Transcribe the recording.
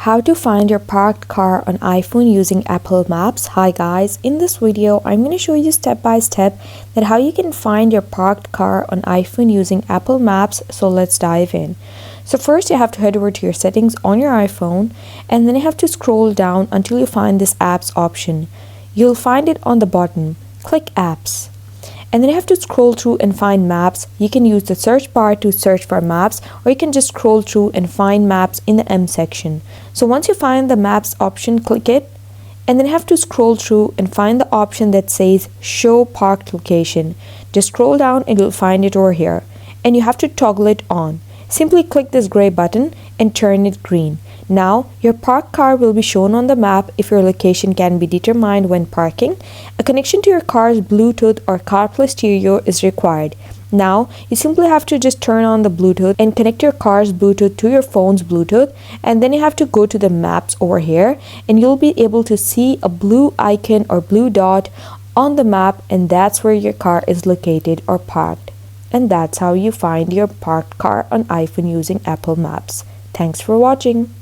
How to find your parked car on iPhone using Apple Maps. Hi guys, in this video I'm going to show you step by step that how you can find your parked car on iPhone using Apple Maps. So let's dive in. So first you have to head over to your settings on your iPhone, and then you have to scroll down until you find this apps option. You'll find it on the bottom. Click apps. And then you have to scroll through and find maps. You can use the search bar to search for maps, or you can just scroll through and find maps in the M section. So once you find the maps option, click it, and then you have to scroll through and find the option that says show parked location. Just scroll down and you'll find it over here, and you have to toggle it on. Simply click this gray button and turn it green. Now, your parked car will be shown on the map if your location can be determined when parking. A connection to your car's Bluetooth or CarPlay stereo is required. Now, you simply have to just turn on the Bluetooth and connect your car's Bluetooth to your phone's Bluetooth, and then you have to go to the maps over here, and you'll be able to see a blue icon or blue dot on the map, and that's where your car is located or parked. And that's how you find your parked car on iPhone using Apple Maps. Thanks for watching.